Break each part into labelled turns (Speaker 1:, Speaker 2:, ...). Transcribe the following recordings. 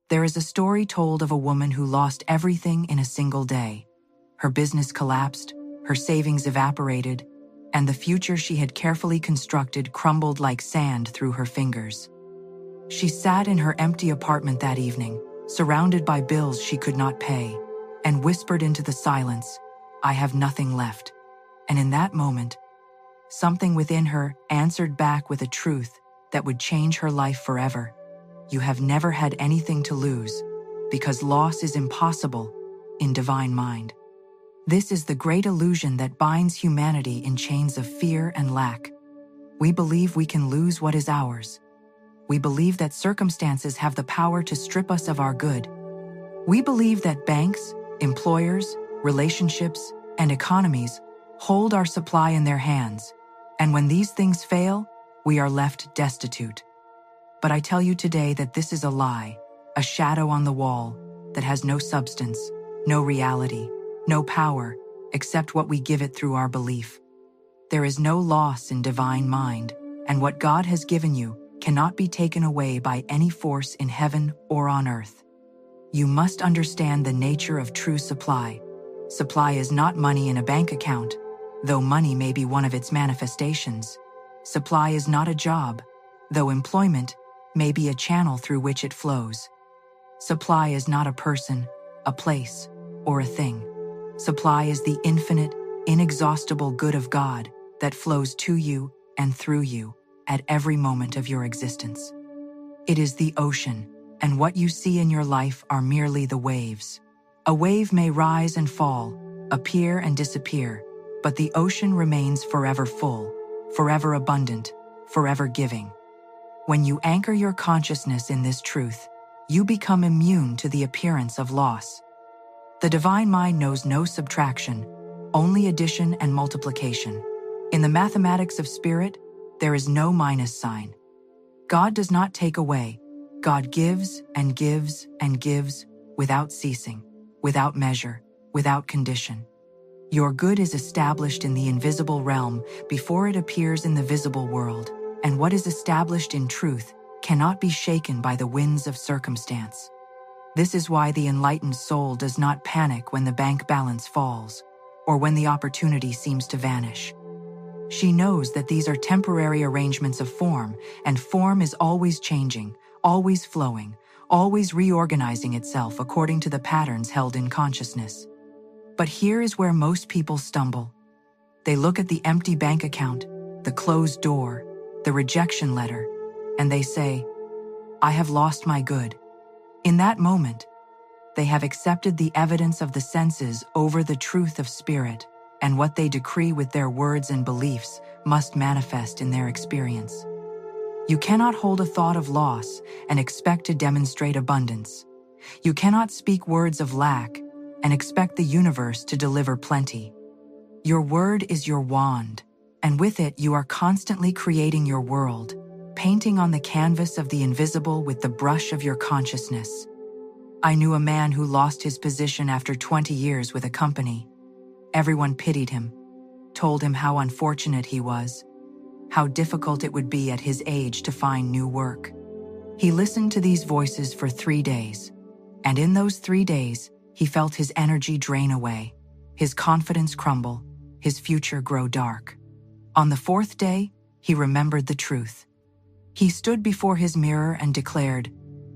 Speaker 1: There is a story told of a woman who lost everything in a single day. Her business collapsed, her savings evaporated, and the future she had carefully constructed crumbled like sand through her fingers. She sat in her empty apartment that evening, surrounded by bills she could not pay, and whispered into the silence, "I have nothing left." And in that moment, something within her answered back with a truth that would change her life forever. You have never had anything to lose, because loss is impossible in divine mind. This is the great illusion that binds humanity in chains of fear and lack. We believe we can lose what is ours. We believe that circumstances have the power to strip us of our good. We believe that banks, employers, relationships, and economies hold our supply in their hands, and when these things fail, we are left destitute. But I tell you today that this is a lie, a shadow on the wall that has no substance, no reality, no power, except what we give it through our belief. There is no loss in divine mind, and what God has given you cannot be taken away by any force in heaven or on earth. You must understand the nature of true supply. Supply is not money in a bank account, though money may be one of its manifestations. Supply is not a job, though employment may be a channel through which it flows. Supply is not a person, a place, or a thing. Supply is the infinite, inexhaustible good of God that flows to you and through you at every moment of your existence. It is the ocean, and what you see in your life are merely the waves. A wave may rise and fall, appear and disappear, but the ocean remains forever full, forever abundant, forever giving. When you anchor your consciousness in this truth, you become immune to the appearance of loss. The divine mind knows no subtraction, only addition and multiplication. In the mathematics of spirit, there is no minus sign. God does not take away. God gives and gives and gives without ceasing, without measure, without condition. Your good is established in the invisible realm before it appears in the visible world, and what is established in truth cannot be shaken by the winds of circumstance. This is why the enlightened soul does not panic when the bank balance falls, or when the opportunity seems to vanish. She knows that these are temporary arrangements of form, and form is always changing, always flowing, always reorganizing itself according to the patterns held in consciousness. But here is where most people stumble. They look at the empty bank account, the closed door, the rejection letter, and they say, "I have lost my good." In that moment, they have accepted the evidence of the senses over the truth of spirit, and what they decree with their words and beliefs must manifest in their experience. You cannot hold a thought of loss and expect to demonstrate abundance. You cannot speak words of lack and expect the universe to deliver plenty. Your word is your wand, and with it you are constantly creating your world, painting on the canvas of the invisible with the brush of your consciousness. I knew a man who lost his position after 20 years with a company. Everyone pitied him, told him how unfortunate he was, how difficult it would be at his age to find new work. He listened to these voices for 3 days, and in those 3 days, he felt his energy drain away, his confidence crumble, his future grow dark. On the 4th day, he remembered the truth. He stood before his mirror and declared,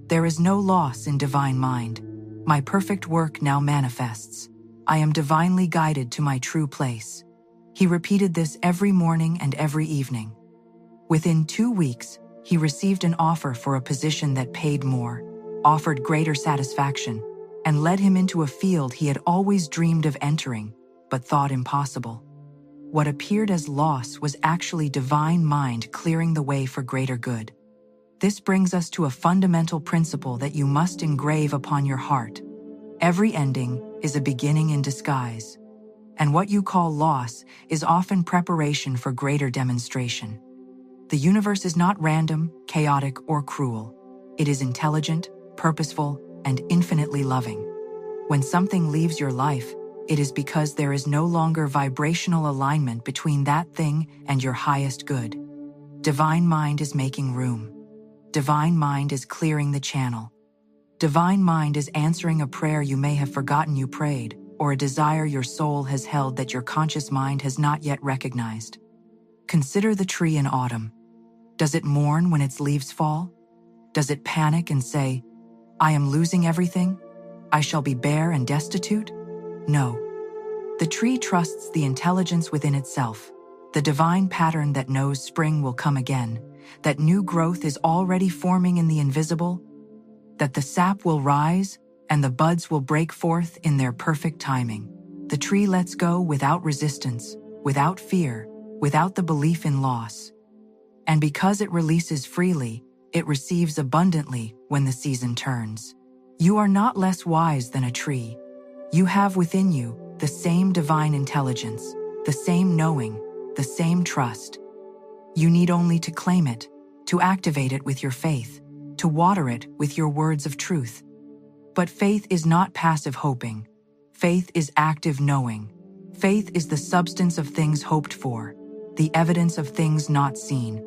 Speaker 1: "There is no loss in divine mind. My perfect work now manifests. I am divinely guided to my true place." He repeated this every morning and every evening. Within 2 weeks, he received an offer for a position that paid more, offered greater satisfaction, and led him into a field he had always dreamed of entering, but thought impossible. What appeared as loss was actually divine mind clearing the way for greater good. This brings us to a fundamental principle that you must engrave upon your heart. Every ending is a beginning in disguise, and what you call loss is often preparation for greater demonstration. The universe is not random, chaotic, or cruel. It is intelligent, purposeful, and infinitely loving. When something leaves your life, it is because there is no longer vibrational alignment between that thing and your highest good. Divine mind is making room. Divine mind is clearing the channel. Divine Mind is answering a prayer you may have forgotten you prayed, or a desire your soul has held that your conscious mind has not yet recognized. Consider the tree in autumn. Does it mourn when its leaves fall? Does it panic and say, "I am losing everything? I shall be bare and destitute"? No. The tree trusts the intelligence within itself, the divine pattern that knows spring will come again, that new growth is already forming in the invisible, that the sap will rise and the buds will break forth in their perfect timing. The tree lets go without resistance, without fear, without the belief in loss. And because it releases freely, it receives abundantly when the season turns. You are not less wise than a tree. You have within you the same divine intelligence, the same knowing, the same trust. You need only to claim it, to activate it with your faith, to water it with your words of truth. But faith is not passive hoping. Faith is active knowing. Faith is the substance of things hoped for, the evidence of things not seen.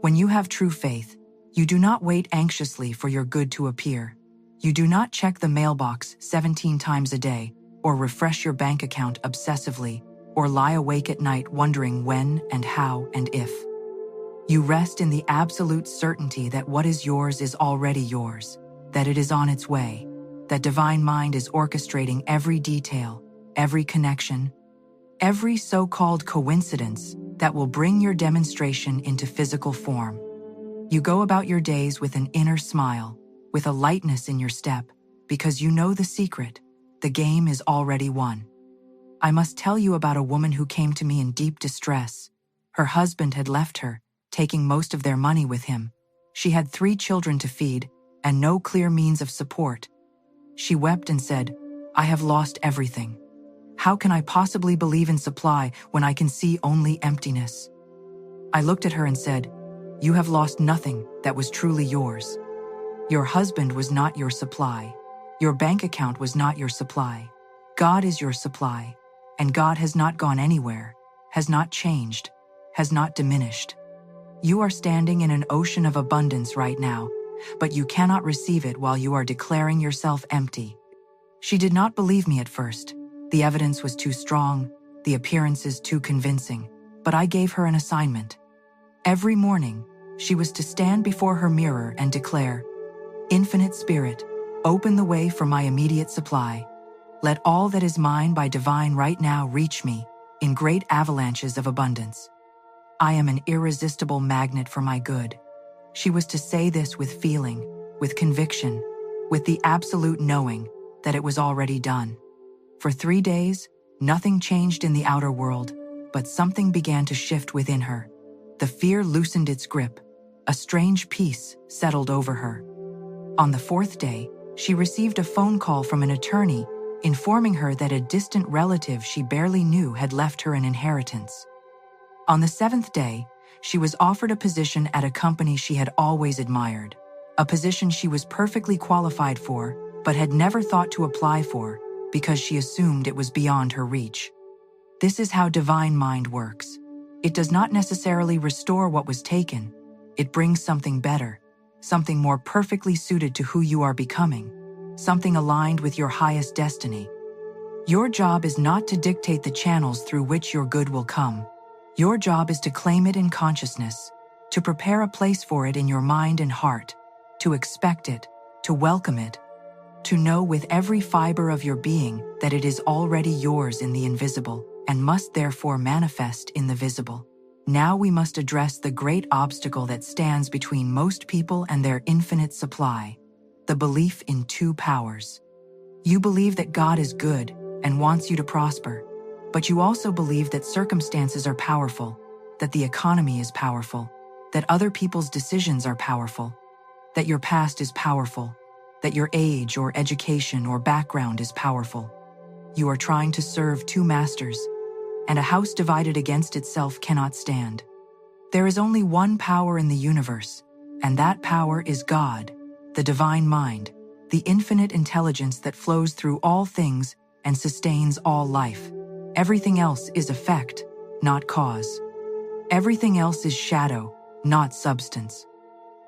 Speaker 1: When you have true faith, you do not wait anxiously for your good to appear. You do not check the mailbox 17 times a day, or refresh your bank account obsessively, or lie awake at night wondering when and how and if. You rest in the absolute certainty that what is yours is already yours, that it is on its way, that Divine Mind is orchestrating every detail, every connection, every so-called coincidence that will bring your demonstration into physical form. You go about your days with an inner smile, with a lightness in your step, because you know the secret. The game is already won. I must tell you about a woman who came to me in deep distress. Her husband had left her, taking most of their money with him. She had 3 children to feed, and no clear means of support. She wept and said, "I have lost everything. How can I possibly believe in supply when I can see only emptiness?" I looked at her and said, "You have lost nothing that was truly yours. Your husband was not your supply. Your bank account was not your supply. God is your supply, and God has not gone anywhere, has not changed, has not diminished. You are standing in an ocean of abundance right now, but you cannot receive it while you are declaring yourself empty." She did not believe me at first. The evidence was too strong, the appearances too convincing, but I gave her an assignment. Every morning, she was to stand before her mirror and declare, "Infinite Spirit, open the way for my immediate supply. Let all that is mine by divine right now reach me in great avalanches of abundance. I am an irresistible magnet for my good." She was to say this with feeling, with conviction, with the absolute knowing that it was already done. For 3 days, nothing changed in the outer world, but something began to shift within her. The fear loosened its grip. A strange peace settled over her. On the 4th day, she received a phone call from an attorney informing her that a distant relative she barely knew had left her an inheritance. On the 7th day, she was offered a position at a company she had always admired, a position she was perfectly qualified for, but had never thought to apply for because she assumed it was beyond her reach. This is how Divine Mind works. It does not necessarily restore what was taken. It brings something better, something more perfectly suited to who you are becoming, something aligned with your highest destiny. Your job is not to dictate the channels through which your good will come. Your job is to claim it in consciousness, to prepare a place for it in your mind and heart, to expect it, to welcome it, to know with every fiber of your being that it is already yours in the invisible and must therefore manifest in the visible. Now we must address the great obstacle that stands between most people and their infinite supply, the belief in 2 powers. You believe that God is good and wants you to prosper, but you also believe that circumstances are powerful, that the economy is powerful, that other people's decisions are powerful, that your past is powerful, that your age or education or background is powerful. You are trying to serve 2 masters, and a house divided against itself cannot stand. There is only one power in the universe, and that power is God, the Divine Mind, the infinite intelligence that flows through all things and sustains all life. Everything else is effect, not cause. Everything else is shadow, not substance.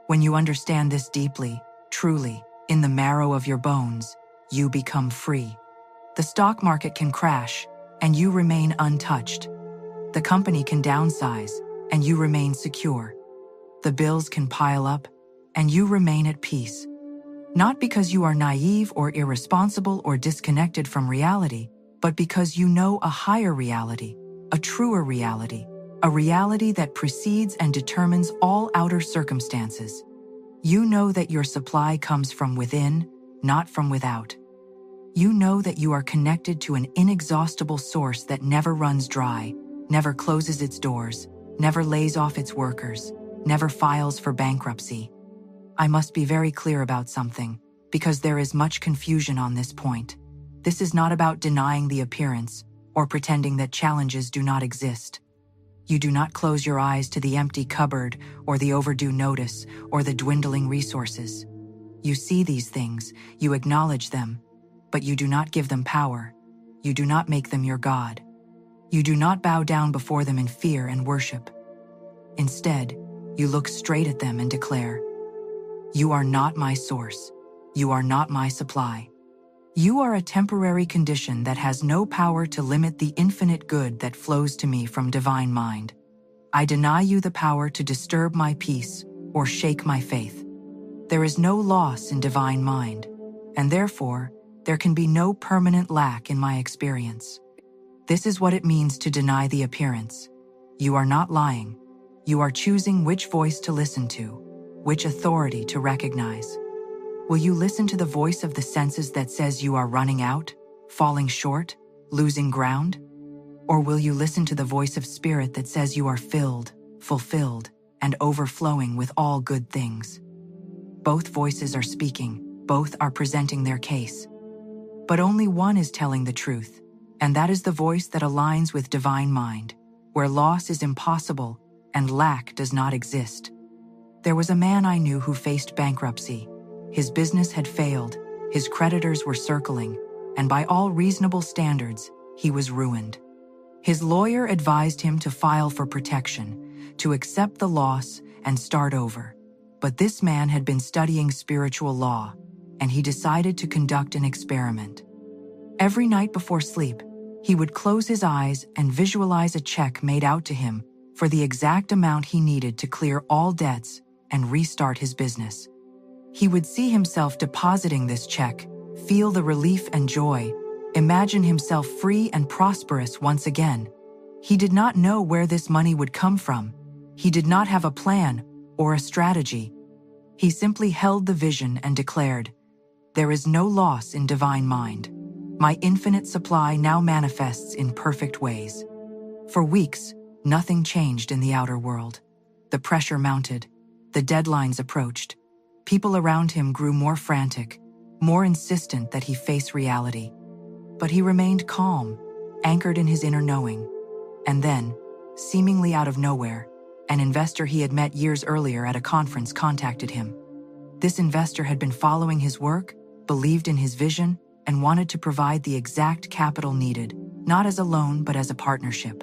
Speaker 1: When you understand this deeply, truly, In the marrow of your bones, you become free. The stock market can crash, and you remain untouched. The company can downsize, and you remain secure. The bills can pile up, and you remain at peace. Not because you are naive or irresponsible or disconnected from reality, but because you know a higher reality, a truer reality, a reality that precedes and determines all outer circumstances. You know that your supply comes from within, not from without. You know that you are connected to an inexhaustible source that never runs dry, never closes its doors, never lays off its workers, never files for bankruptcy. I must be very clear about something, because there is much confusion on this point. This is not about denying the appearance or pretending that challenges do not exist. You do not close your eyes to the empty cupboard or the overdue notice or the dwindling resources. You see these things, you acknowledge them, but you do not give them power. You do not make them your God. You do not bow down before them in fear and worship. Instead, you look straight at them and declare, "You are not my source. You are not my supply. You are a temporary condition that has no power to limit the infinite good that flows to me from divine mind. I deny you the power to disturb my peace or shake my faith. There is no loss in divine mind, and therefore, there can be no permanent lack in my experience." This is what it means to deny the appearance. You are not lying. You are choosing which voice to listen to, which authority to recognize. Will you listen to the voice of the senses that says you are running out, falling short, losing ground? Or will you listen to the voice of spirit that says you are filled, fulfilled, and overflowing with all good things? Both voices are speaking, both are presenting their case. But only one is telling the truth, and that is the voice that aligns with divine mind, where loss is impossible and lack does not exist. There was a man I knew who faced bankruptcy. His business had failed, his creditors were circling, and by all reasonable standards, he was ruined. His lawyer advised him to file for protection, to accept the loss and start over. But this man had been studying spiritual law, and he decided to conduct an experiment. Every night before sleep, he would close his eyes and visualize a check made out to him for the exact amount he needed to clear all debts and restart his business. He would see himself depositing this check, feel the relief and joy, imagine himself free and prosperous once again. He did not know where this money would come from. He did not have a plan or a strategy. He simply held the vision and declared, "There is no loss in divine mind. My infinite supply now manifests in perfect ways." For weeks, nothing changed in the outer world. The pressure mounted. The deadlines approached. People around him grew more frantic, more insistent that he face reality. But he remained calm, anchored in his inner knowing. And then, seemingly out of nowhere, an investor he had met years earlier at a conference contacted him. This investor had been following his work, believed in his vision, and wanted to provide the exact capital needed, not as a loan but as a partnership.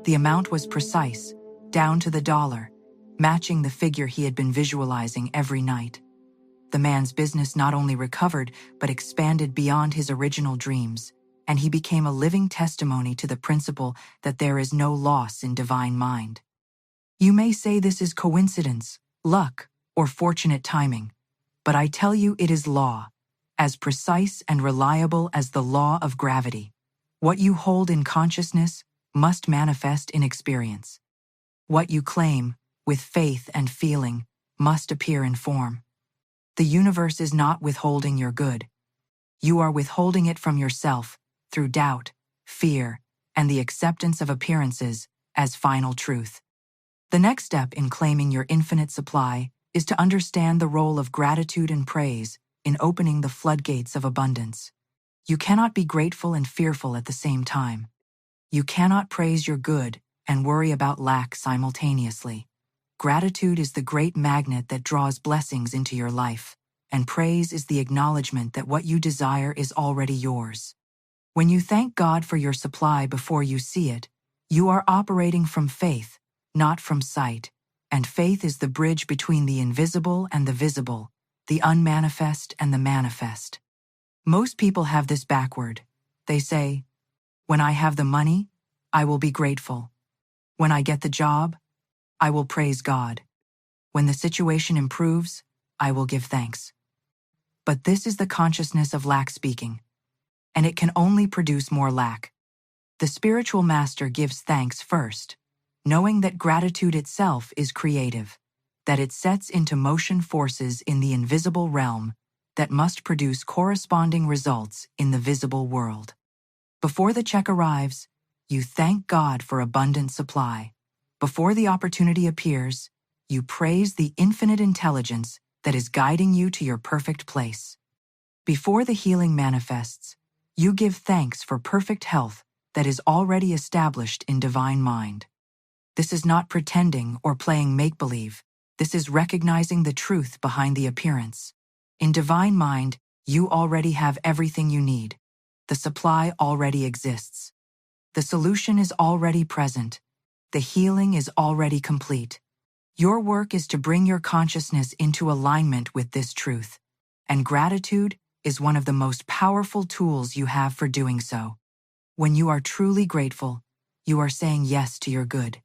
Speaker 1: The amount was precise, down to the dollar, matching the figure he had been visualizing every night. The man's business not only recovered but expanded beyond his original dreams, and he became a living testimony to the principle that there is no loss in divine mind. You may say this is coincidence, luck, or fortunate timing, but I tell you it is law, as precise and reliable as the law of gravity. What you hold in consciousness must manifest in experience. What you claim, with faith and feeling, must appear in form. The universe is not withholding your good. You are withholding it from yourself through doubt, fear, and the acceptance of appearances as final truth. The next step in claiming your infinite supply is to understand the role of gratitude and praise in opening the floodgates of abundance. You cannot be grateful and fearful at the same time. You cannot praise your good and worry about lack simultaneously. Gratitude is the great magnet that draws blessings into your life, and praise is the acknowledgement that what you desire is already yours. When you thank God for your supply before you see it, you are operating from faith, not from sight, and faith is the bridge between the invisible and the visible, the unmanifest and the manifest. Most people have this backward. They say, when I have the money, I will be grateful. When I get the job, I will praise God. When the situation improves, I will give thanks. But this is the consciousness of lack speaking, and it can only produce more lack. The spiritual master gives thanks first, knowing that gratitude itself is creative, that it sets into motion forces in the invisible realm that must produce corresponding results in the visible world. Before the check arrives, you thank God for abundant supply. Before the opportunity appears, you praise the infinite intelligence that is guiding you to your perfect place. Before the healing manifests, you give thanks for perfect health that is already established in divine mind. This is not pretending or playing make-believe. This is recognizing the truth behind the appearance. In divine mind, you already have everything you need. The supply already exists. The solution is already present. The healing is already complete. Your work is to bring your consciousness into alignment with this truth, and gratitude is one of the most powerful tools you have for doing so. When you are truly grateful, you are saying yes to your good.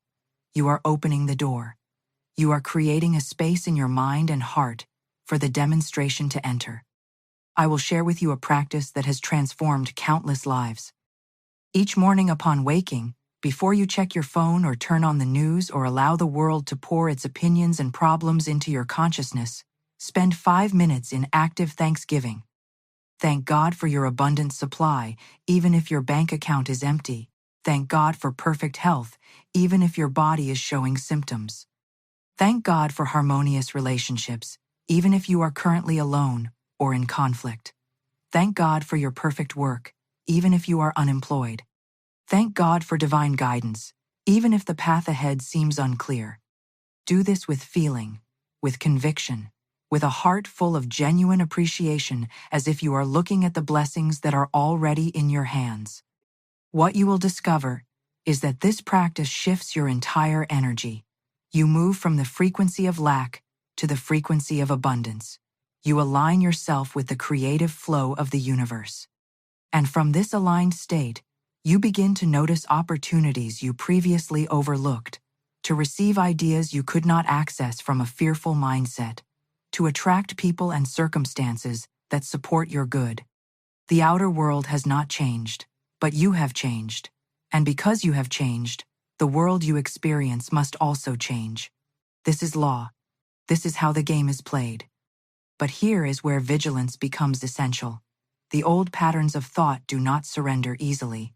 Speaker 1: You are opening the door. You are creating a space in your mind and heart for the demonstration to enter. I will share with you a practice that has transformed countless lives. Each morning upon waking, before you check your phone or turn on the news or allow the world to pour its opinions and problems into your consciousness, spend 5 minutes in active thanksgiving. Thank God for your abundant supply, even if your bank account is empty. Thank God for perfect health, even if your body is showing symptoms. Thank God for harmonious relationships, even if you are currently alone or in conflict. Thank God for your perfect work, even if you are unemployed. Thank God for divine guidance, even if the path ahead seems unclear. Do this with feeling, with conviction, with a heart full of genuine appreciation, as if you are looking at the blessings that are already in your hands. What you will discover is that this practice shifts your entire energy. You move from the frequency of lack to the frequency of abundance. You align yourself with the creative flow of the universe. And from this aligned state, you begin to notice opportunities you previously overlooked, to receive ideas you could not access from a fearful mindset, to attract people and circumstances that support your good. The outer world has not changed, but you have changed. And because you have changed, the world you experience must also change. This is law. This is how the game is played. But here is where vigilance becomes essential. The old patterns of thought do not surrender easily.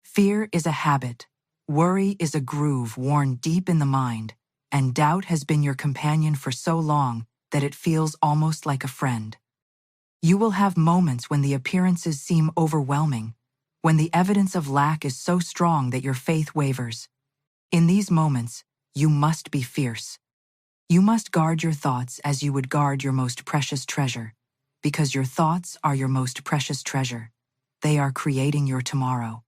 Speaker 1: Fear is a habit. Worry is a groove worn deep in the mind, and doubt has been your companion for so long that it feels almost like a friend. You will have moments when the appearances seem overwhelming, when the evidence of lack is so strong that your faith wavers. In these moments, you must be fierce. You must guard your thoughts as you would guard your most precious treasure, because your thoughts are your most precious treasure. They are creating your tomorrow.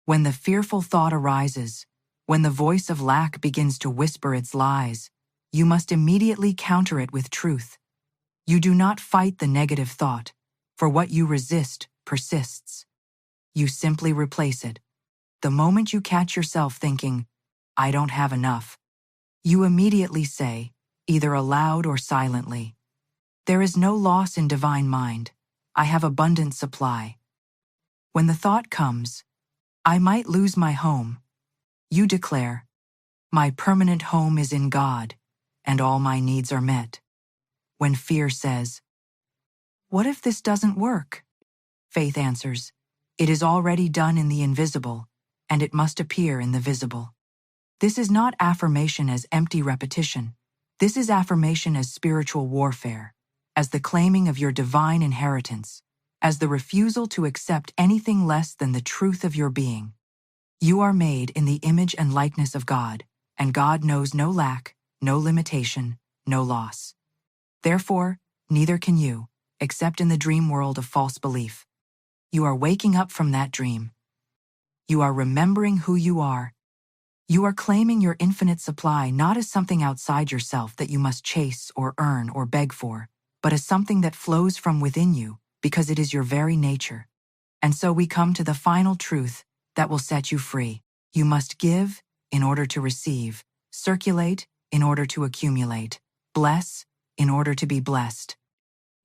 Speaker 1: When the fearful thought arises, when the voice of lack begins to whisper its lies, you must immediately counter it with truth. You do not fight the negative thought, for what you resist persists. You simply replace it. The moment you catch yourself thinking, I don't have enough, you immediately say, either aloud or silently, there is no loss in divine mind. I have abundant supply. When the thought comes, I might lose my home, you declare, my permanent home is in God, and all my needs are met. When fear says, what if this doesn't work? Faith answers, it is already done in the invisible, and it must appear in the visible. This is not affirmation as empty repetition. This is affirmation as spiritual warfare, as the claiming of your divine inheritance, as the refusal to accept anything less than the truth of your being. You are made in the image and likeness of God, and God knows no lack, no limitation, no loss. Therefore, neither can you, except in the dream world of false belief. You are waking up from that dream. You are remembering who you are. You are claiming your infinite supply not as something outside yourself that you must chase or earn or beg for, but as something that flows from within you because it is your very nature. And so we come to the final truth that will set you free. You must give in order to receive, circulate in order to accumulate, bless in order to be blessed.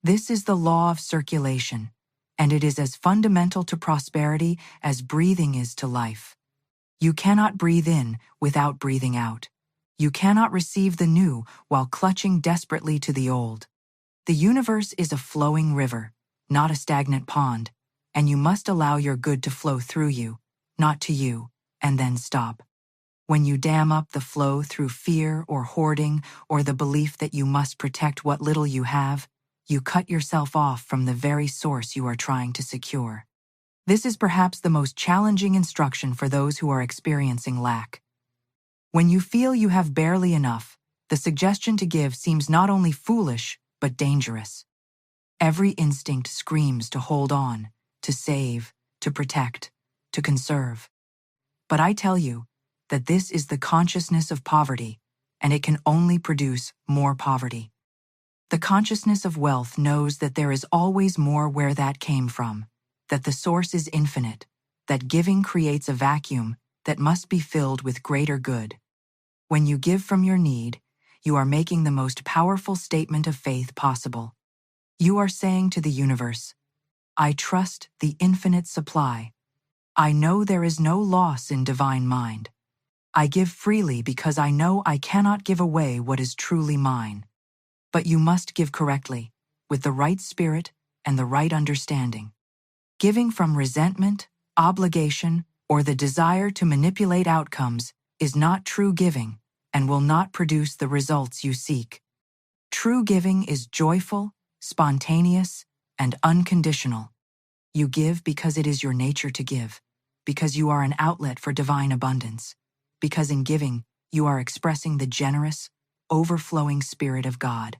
Speaker 1: This is the law of circulation, and it is as fundamental to prosperity as breathing is to life. You cannot breathe in without breathing out. You cannot receive the new while clutching desperately to the old. The universe is a flowing river, not a stagnant pond, and you must allow your good to flow through you, not to you, and then stop. When you dam up the flow through fear or hoarding or the belief that you must protect what little you have, you cut yourself off from the very source you are trying to secure. This is perhaps the most challenging instruction for those who are experiencing lack. When you feel you have barely enough, the suggestion to give seems not only foolish, but dangerous. Every instinct screams to hold on, to save, to protect, to conserve. But I tell you that this is the consciousness of poverty, and it can only produce more poverty. The consciousness of wealth knows that there is always more where that came from, that the source is infinite, that giving creates a vacuum that must be filled with greater good. When you give from your need, you are making the most powerful statement of faith possible. You are saying to the universe, I trust the infinite supply. I know there is no loss in divine mind. I give freely because I know I cannot give away what is truly mine. But you must give correctly, with the right spirit and the right understanding. Giving from resentment, obligation, or the desire to manipulate outcomes is not true giving and will not produce the results you seek. True giving is joyful, spontaneous, and unconditional. You give because it is your nature to give, because you are an outlet for divine abundance, because in giving, you are expressing the generous, overflowing Spirit of God.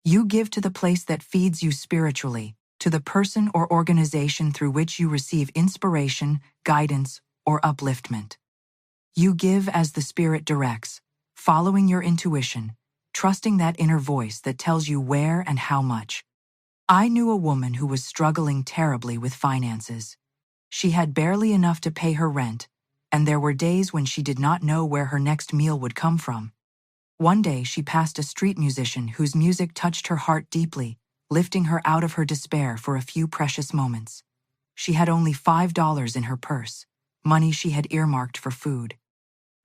Speaker 1: You give to the place that feeds you spiritually, to the person or organization through which you receive inspiration, guidance, or upliftment. You give as the Spirit directs, following your intuition, trusting that inner voice that tells you where and how much. I knew a woman who was struggling terribly with finances. She had barely enough to pay her rent, and there were days when she did not know where her next meal would come from. One day she passed a street musician whose music touched her heart deeply, lifting her out of her despair for a few precious moments. She had only $5 in her purse, money she had earmarked for food.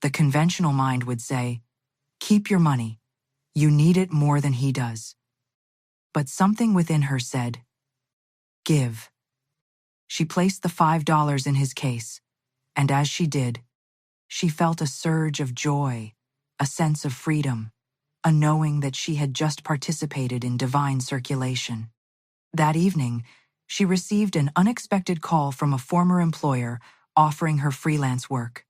Speaker 1: The conventional mind would say, keep your money. You need it more than he does. But something within her said, give. She placed the $5 in his case, and as she did, she felt a surge of joy, a sense of freedom, a knowing that she had just participated in divine circulation. That evening, she received an unexpected call from a former employer offering her freelance work.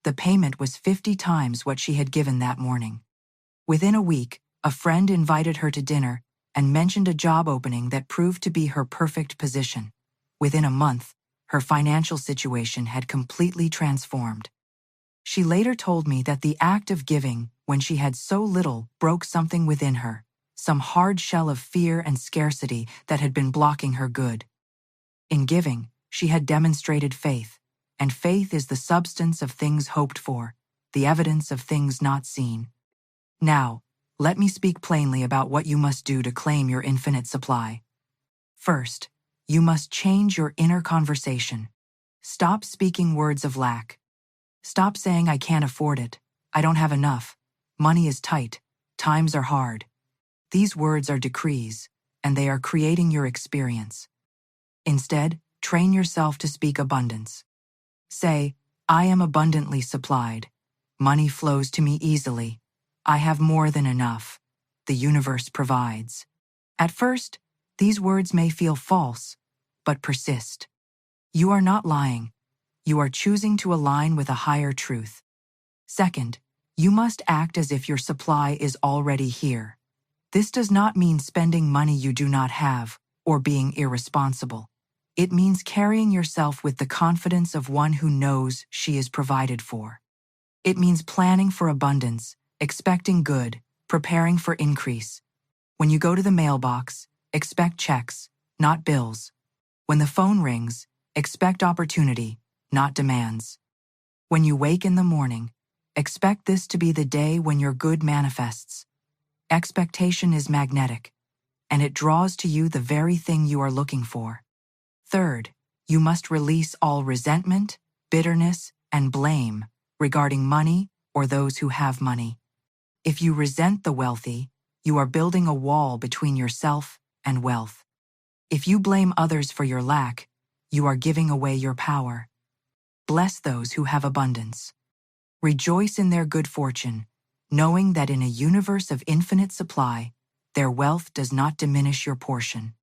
Speaker 1: The payment was 50 times what she had given that morning. Within a week, a friend invited her to dinner and mentioned a job opening that proved to be her perfect position. Within a month, her financial situation had completely transformed. She later told me that the act of giving, when she had so little, broke something within her, some hard shell of fear and scarcity that had been blocking her good. In giving, she had demonstrated faith, and faith is the substance of things hoped for, the evidence of things not seen. Now, let me speak plainly about what you must do to claim your infinite supply. First, you must change your inner conversation. Stop speaking words of lack. Stop saying I can't afford it, I don't have enough, money is tight, times are hard. These words are decrees, and they are creating your experience. Instead, train yourself to speak abundance. Say, I am abundantly supplied. Money flows to me easily. I have more than enough. The universe provides. At first, these words may feel false, but persist. You are not lying. You are choosing to align with a higher truth. Second, you must act as if your supply is already here. This does not mean spending money you do not have or being irresponsible. It means carrying yourself with the confidence of one who knows she is provided for. It means planning for abundance, expecting good, preparing for increase. When you go to the mailbox, expect checks, not bills. When the phone rings, expect opportunity, not demands. When you wake in the morning, expect this to be the day when your good manifests. Expectation is magnetic, and it draws to you the very thing you are looking for. Third, you must release all resentment, bitterness, and blame regarding money or those who have money. If you resent the wealthy, you are building a wall between yourself and wealth. If you blame others for your lack, you are giving away your power. Bless those who have abundance. Rejoice in their good fortune, knowing that in a universe of infinite supply, their wealth does not diminish your portion.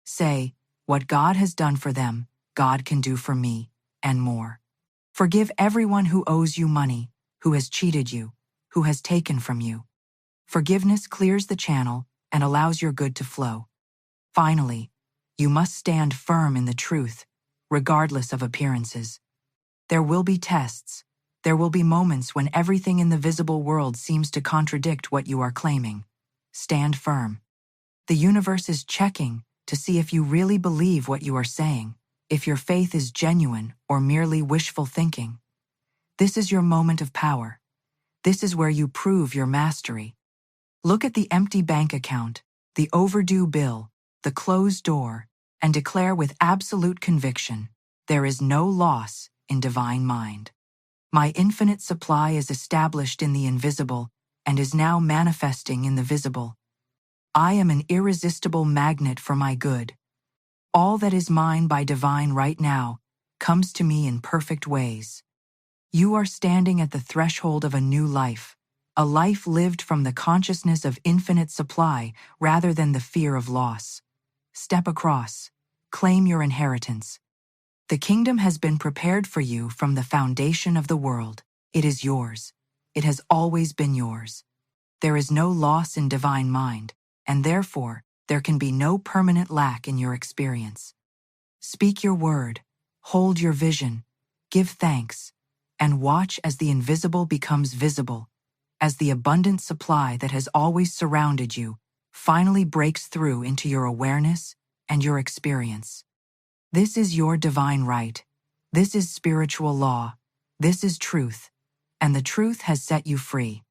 Speaker 1: Say, what God has done for them, God can do for me, and more. Forgive everyone who owes you money, who has cheated you, who has taken from you. Forgiveness clears the channel and allows your good to flow. Finally, you must stand firm in the truth, regardless of appearances. There will be tests. There will be moments when everything in the visible world seems to contradict what you are claiming. Stand firm. The universe is checking to see if you really believe what you are saying, if your faith is genuine or merely wishful thinking. This is your moment of power. This is where you prove your mastery. Look at the empty bank account, the overdue bill, the closed door, and declare with absolute conviction, there is no loss in divine mind. My infinite supply is established in the invisible and is now manifesting in the visible. I am an irresistible magnet for my good. All that is mine by divine right now comes to me in perfect ways. You are standing at the threshold of a new life, a life lived from the consciousness of infinite supply rather than the fear of loss. Step across. Claim your inheritance. The kingdom has been prepared for you from the foundation of the world. It is yours. It has always been yours. There is no loss in divine mind, and therefore, there can be no permanent lack in your experience. Speak your word, hold your vision, give thanks, and watch as the invisible becomes visible, as the abundant supply that has always surrounded you finally breaks through into your awareness and your experience. This is your divine right. This is spiritual law. This is truth. And the truth has set you free.